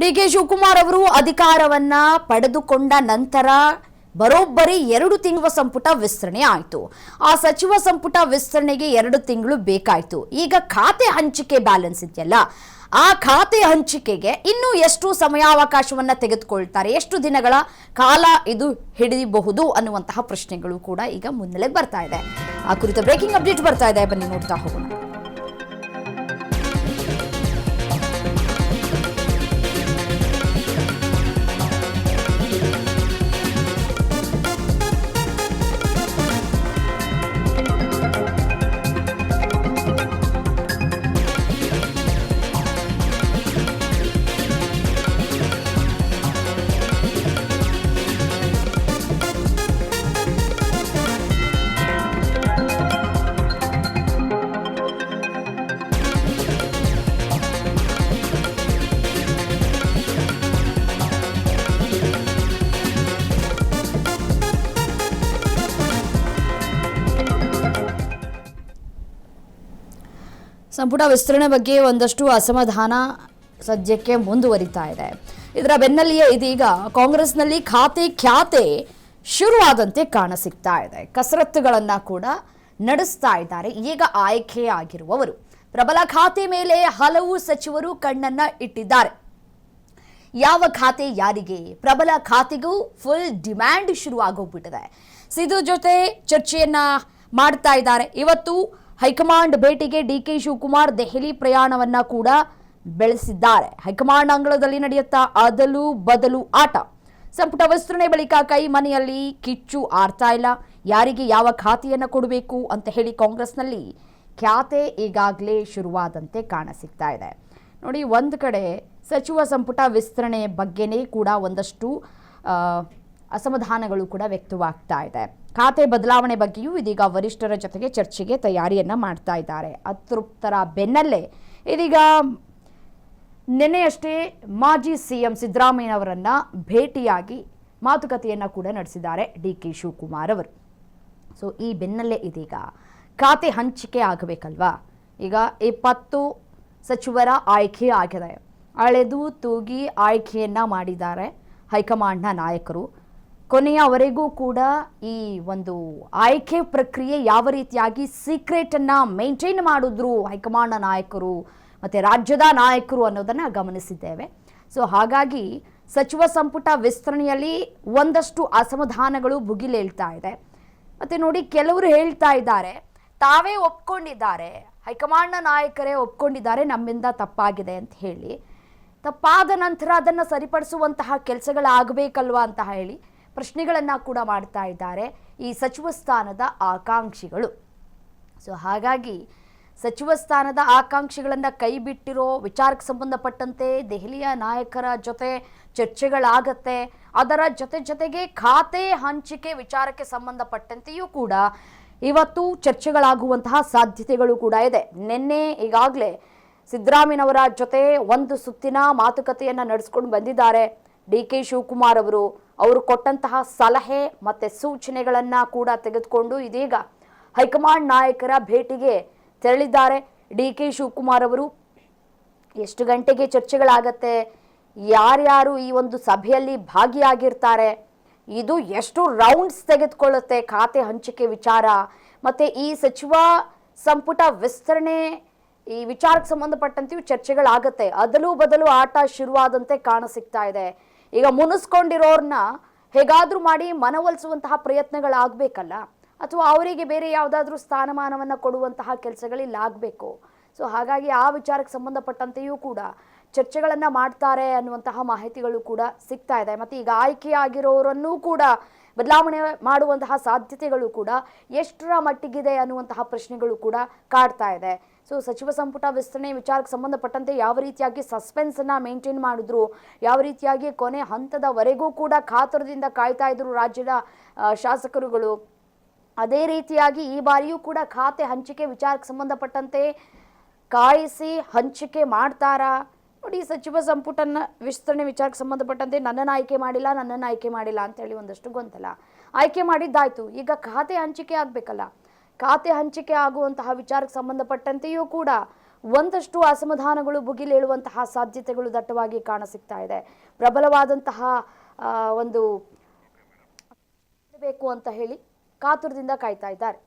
ಡಿ.ಕೆ. ಶಿವಕುಮಾರ್ ಅವರು ಅಧಿಕಾರವನ್ನ ಪಡೆದುಕೊಂಡ ನಂತರ ಬರೋಬ್ಬರಿ 2 ತಿಂಗಳ ಸಂಪುಟ ವಿಸ್ತರಣೆ ಆಯಿತು. ಆ ಸಚಿವ ಸಂಪುಟ ವಿಸ್ತರಣೆಗೆ 2 ತಿಂಗಳು ಬೇಕಾಯಿತು. ಈಗ ಖಾತೆ ಹಂಚಿಕೆ ಬ್ಯಾಲೆನ್ಸ್ ಇದೆಯಲ್ಲ, ಆ ಖಾತೆ ಹಂಚಿಕೆಗೆ ಇನ್ನೂ ಎಷ್ಟು ಸಮಯಾವಕಾಶವನ್ನ ತೆಗೆದುಕೊಳ್ತಾರೆ, ಎಷ್ಟು ದಿನಗಳ ಕಾಲ ಇದು ಹಿಡಿಯಬಹುದು ಅನ್ನುವಂತಹ ಪ್ರಶ್ನೆಗಳು ಕೂಡ ಈಗ ಮುನ್ನೆಲೆಗೆ ಬರ್ತಾ ಇದೆ. ಆ ಕುರಿತ ಬ್ರೇಕಿಂಗ್ ಅಪ್ಡೇಟ್ ಬರ್ತಾ ಇದೆ, ಬನ್ನಿ ನೋಡ್ತಾ ಹೋಗೋಣ. ಸಂಪುಟ ವಿಸ್ತರಣೆ ಬಗ್ಗೆ ಒಂದಷ್ಟು ಅಸಮಾಧಾನ ಸದ್ಯಕ್ಕೆ ಮುಂದುವರಿತಾ ಇದೆ. ಇದರ ಬೆನ್ನಲ್ಲಿಯೇ ಇದೀಗ ಕಾಂಗ್ರೆಸ್ನಲ್ಲಿ ಖ್ಯಾತೆ ಶುರುವಾದಂತೆ ಕಾಣಸಿಗ್ತಾ ಇದೆ. ಕಸರತ್ತುಗಳನ್ನ ಕೂಡ ನಡೆಸ್ತಾ ಇದ್ದಾರೆ ಈಗ ಆಯ್ಕೆಯಾಗಿರುವವರು. ಪ್ರಬಲ ಖಾತೆ ಮೇಲೆ ಹಲವು ಸಚಿವರು ಕಣ್ಣನ್ನ ಇಟ್ಟಿದ್ದಾರೆ. ಯಾವ ಖಾತೆ ಯಾರಿಗೆ? ಪ್ರಬಲ ಖಾತೆಗೂ ಫುಲ್ ಡಿಮ್ಯಾಂಡ್ ಶುರುವಾಗೋಗ್ಬಿಟ್ಟಿದೆ. ಸಿದ್ದು ಜೊತೆ ಚರ್ಚೆಯನ್ನ ಮಾಡ್ತಾ ಇದ್ದಾರೆ. ಇವತ್ತು ಹೈಕಮಾಂಡ್ ಭೇಟಿಗೆ ಡಿ.ಕೆ. ಶಿವಕುಮಾರ್ ದೆಹಲಿ ಪ್ರಯಾಣವನ್ನ ಕೂಡ ಬೆಳೆಸಿದ್ದಾರೆ. ಹೈಕಮಾಂಡ್ ಅಂಗಳದಲ್ಲಿ ನಡೆಯುತ್ತಾ ಅದಲು ಬದಲು ಆಟ. ಸಂಪುಟ ವಿಸ್ತರಣೆ ಬಳಿಕ ಕೈ ಮನೆಯಲ್ಲಿ ಕಿಚ್ಚು ಆರ್ತಾ ಇಲ್ಲ. ಯಾರಿಗೆ ಯಾವ ಖಾತೆಯನ್ನು ಕೊಡಬೇಕು ಅಂತ ಹೇಳಿ ಕಾಂಗ್ರೆಸ್ನಲ್ಲಿ ಖ್ಯಾತೆ ಈಗಾಗಲೇ ಶುರುವಾದಂತೆ ಕಾಣಸಿಗ್ತಾ ಇದೆ. ನೋಡಿ, ಒಂದು ಕಡೆ ಸಚಿವ ಸಂಪುಟ ವಿಸ್ತರಣೆ ಬಗ್ಗೆನೇ ಕೂಡ ಒಂದಷ್ಟು ಅಸಮಾಧಾನಗಳು ಕೂಡ ವ್ಯಕ್ತವಾಗ್ತಾ ಇದೆ. ಖಾತೆ ಬದಲಾವಣೆ ಬಗ್ಗೆಯೂ ಇದೀಗ ವರಿಷ್ಠರ ಜೊತೆಗೆ ಚರ್ಚೆಗೆ ತಯಾರಿಯನ್ನ ಮಾಡ್ತಾ ಇದ್ದಾರೆ. ಅತೃಪ್ತರ ಬೆನ್ನಲ್ಲೇ ಇದೀಗ ನಿನ್ನೆಯಷ್ಟೇ ಮಾಜಿ ಸಿಎಂ ಸಿದ್ದರಾಮಯ್ಯನವರನ್ನ ಭೇಟಿಯಾಗಿ ಮಾತುಕತೆಯನ್ನ ಕೂಡ ನಡೆಸಿದ್ದಾರೆ ಡಿ.ಕೆ. ಶಿವಕುಮಾರ್ ಅವರು. ಸೊ ಈ ಬೆನ್ನಲ್ಲೇ ಇದೀಗ ಖಾತೆ ಹಂಚಿಕೆ ಆಗಬೇಕಲ್ವಾ? ಈಗ 20 ಸಚಿವರ ಆಯ್ಕೆ ಆಗಿದೆ. ಅಳೆದು ತೂಗಿ ಆಯ್ಕೆಯನ್ನ ಮಾಡಿದ್ದಾರೆ ಹೈಕಮಾಂಡ್ನ ನಾಯಕರು. ಕೊನೆಯವರೆಗೂ ಕೂಡ ಈ ಒಂದು ಆಯ್ಕೆ ಪ್ರಕ್ರಿಯೆ ಯಾವ ರೀತಿಯಾಗಿ ಸೀಕ್ರೆಟ್ ಅನ್ನ ಮೇಂಟೈನ್ ಮಾಡಿದ್ರು ಹೈಕಮಾಂಡ್ನ ನಾಯಕರು ಮತ್ತೆ ರಾಜ್ಯದ ನಾಯಕರು ಅನ್ನೋದನ್ನ ಗಮನಿಸಿದ್ದೇವೆ. ಸೊ ಹಾಗಾಗಿ ಸಚಿವ ಸಂಪುಟ ವಿಸ್ತರಣೆಯಲ್ಲಿ ಒಂದಷ್ಟು ಅಸಮಾಧಾನಗಳು ಭುಗಿಲೇಳ್ತಾ ಇದೆ. ಮತ್ತೆ ನೋಡಿ, ಕೆಲವರು ಹೇಳ್ತಾ ಇದ್ದಾರೆ ತಾವೇ ಒಪ್ಕೊಂಡಿದ್ದಾರೆ, ಹೈಕಮಾಂಡ್ನ ನಾಯಕರೇ ಒಪ್ಕೊಂಡಿದ್ದಾರೆ ನಮ್ಮಿಂದ ತಪ್ಪಾಗಿದೆ ಅಂತ ಹೇಳಿ. ತಪ್ಪಾದ ನಂತರ ಅದನ್ನು ಸರಿಪಡಿಸುವಂತಹ ಕೆಲಸಗಳಾಗಬೇಕಲ್ವಾ ಅಂತ ಹೇಳಿ ಪ್ರಶ್ನೆಗಳನ್ನು ಕೂಡ ಮಾಡ್ತಾ ಇದ್ದಾರೆ ಈ ಸಚಿವ ಸ್ಥಾನದ ಆಕಾಂಕ್ಷಿಗಳು. ಸೊ ಹಾಗಾಗಿ ಸಚಿವ ಸ್ಥಾನದ ಆಕಾಂಕ್ಷಿಗಳನ್ನು ಕೈ ಬಿಟ್ಟಿರೋ ವಿಚಾರಕ್ಕೆ ಸಂಬಂಧಪಟ್ಟಂತೆ ದೆಹಲಿಯ ನಾಯಕರ ಜೊತೆ ಚರ್ಚೆಗಳಾಗತ್ತೆ. ಅದರ ಜೊತೆಗೆ ಖಾತೆ ಹಂಚಿಕೆ ವಿಚಾರಕ್ಕೆ ಸಂಬಂಧಪಟ್ಟಂತೆಯೂ ಕೂಡ ಇವತ್ತು ಚರ್ಚೆಗಳಾಗುವಂತಹ ಸಾಧ್ಯತೆಗಳು ಕೂಡ ಇದೆ. ನಿನ್ನೆ ಈಗಾಗಲೇ ಸಿದ್ದರಾಮಯ್ಯನವರ ಜೊತೆ ಒಂದು ಸುತ್ತಿನ ಮಾತುಕತೆಯನ್ನು ನಡೆಸ್ಕೊಂಡು ಬಂದಿದ್ದಾರೆ ಡಿ.ಕೆ. ಶಿವಕುಮಾರ್ ಅವರು. ಅವರು ಕೊಟ್ಟಂತಹ ಸಲಹೆ ಮತ್ತೆ ಸೂಚನೆಗಳನ್ನ ಕೂಡ ತೆಗೆದುಕೊಂಡು ಇದೀಗ ಹೈಕಮಾಂಡ್ ನಾಯಕರ ಭೇಟಿಗೆ ತೆರಳಿದ್ದಾರೆ ಡಿ.ಕೆ. ಶಿವಕುಮಾರ್ ಅವರು. ಎಷ್ಟು ಗಂಟೆಗೆ ಚರ್ಚೆಗಳಾಗತ್ತೆ, ಯಾರ್ಯಾರು ಈ ಒಂದು ಸಭೆಯಲ್ಲಿ ಭಾಗಿಯಾಗಿರ್ತಾರೆ, ಇದು ಎಷ್ಟು ರೌಂಡ್ಸ್ ತೆಗೆದುಕೊಳ್ಳುತ್ತೆ ಖಾತೆ ಹಂಚಿಕೆ ವಿಚಾರ, ಮತ್ತೆ ಈ ಸಚಿವ ಸಂಪುಟ ವಿಸ್ತರಣೆ ಈ ವಿಚಾರಕ್ಕೆ ಸಂಬಂಧಪಟ್ಟಂತೆಯೂ ಚರ್ಚೆಗಳಾಗತ್ತೆ. ಅದಲು ಬದಲು ಆಟ ಶುರುವಾದಂತೆ ಕಾಣಸಿಗ್ತಾ ಇದೆ. ಈಗ ಮುನಿಸ್ಕೊಂಡಿರೋರ್ನ ಹೇಗಾದ್ರೂ ಮಾಡಿ ಮನವೊಲಿಸುವಂತಹ ಪ್ರಯತ್ನಗಳಾಗಬೇಕಲ್ಲ, ಅಥವಾ ಅವರಿಗೆ ಬೇರೆ ಯಾವುದಾದ್ರೂ ಸ್ಥಾನಮಾನವನ್ನು ಕೊಡುವಂತಹ ಕೆಲಸಗಳಿಲ್ಲ ಆಗಬೇಕು. ಸೊ ಹಾಗಾಗಿ ಆ ವಿಚಾರಕ್ಕೆ ಸಂಬಂಧಪಟ್ಟಂತೆಯೂ ಕೂಡ ಚರ್ಚೆಗಳನ್ನು ಮಾಡ್ತಾರೆ ಅನ್ನುವಂತಹ ಮಾಹಿತಿಗಳು ಕೂಡ ಸಿಗ್ತಾ ಇದೆ. ಮತ್ತು ಈಗ ಆಯ್ಕೆಯಾಗಿರೋರನ್ನೂ ಕೂಡ ಬದಲಾವಣೆ ಮಾಡುವಂತಹ ಸಾಧ್ಯತೆಗಳು ಕೂಡ ಎಷ್ಟರ ಮಟ್ಟಿಗಿದೆ ಅನ್ನುವಂತಹ ಪ್ರಶ್ನೆಗಳು ಕೂಡ ಕಾಡ್ತಾ ಇದೆ. ಸೊ ಸಚಿವ ಸಂಪುಟ ವಿಸ್ತರಣೆ ವಿಚಾರಕ್ಕೆ ಸಂಬಂಧಪಟ್ಟಂತೆ ಯಾವ ರೀತಿಯಾಗಿ ಸಸ್ಪೆನ್ಸನ್ನು ಮೇಂಟೈನ್ ಮಾಡಿದ್ರು, ಯಾವ ರೀತಿಯಾಗಿ ಕೊನೆ ಹಂತದವರೆಗೂ ಕೂಡ ಕಾತುರದಿಂದ ಕಾಯ್ತಾ ಇದ್ರು ರಾಜ್ಯದ ಶಾಸಕರುಗಳು, ಅದೇ ರೀತಿಯಾಗಿ ಈ ಬಾರಿಯೂ ಕೂಡ ಖಾತೆ ಹಂಚಿಕೆ ವಿಚಾರಕ್ಕೆ ಸಂಬಂಧಪಟ್ಟಂತೆ ಕಾಯಿಸಿ ಹಂಚಿಕೆ ಮಾಡ್ತಾರಾ? ನೋಡಿ, ಸಚಿವ ಸಂಪುಟನ ವಿಸ್ತರಣೆ ವಿಚಾರಕ್ಕೆ ಸಂಬಂಧಪಟ್ಟಂತೆ ನನ್ನನ್ನು ಆಯ್ಕೆ ಮಾಡಿಲ್ಲ ಅಂತ ಹೇಳಿ ಒಂದಷ್ಟು ಗೊಂದಲ. ಆಯ್ಕೆ ಮಾಡಿದ್ದಾಯ್ತು, ಈಗ ಖಾತೆ ಹಂಚಿಕೆ ಆಗಬೇಕಲ್ಲ. ಖಾತೆ ಹಂಚಿಕೆ ಆಗುವಂತಹ ವಿಚಾರಕ್ಕೆ ಸಂಬಂಧಪಟ್ಟಂತೆಯೂ ಕೂಡ ಒಂದಷ್ಟು ಅಸಮಾಧಾನಗಳು ಭುಗಿಲೇಳುವಂತಹ ಸಾಧ್ಯತೆಗಳು ದಟ್ಟವಾಗಿ ಕಾಣಸಿಗ್ತಾ ಇದೆ. ಪ್ರಬಲವಾದಂತಹ ಒಂದು ಬೇಕು ಅಂತ ಹೇಳಿ ಕಾತುರದಿಂದ ಕಾಯ್ತಾ ಇದ್ದಾರೆ.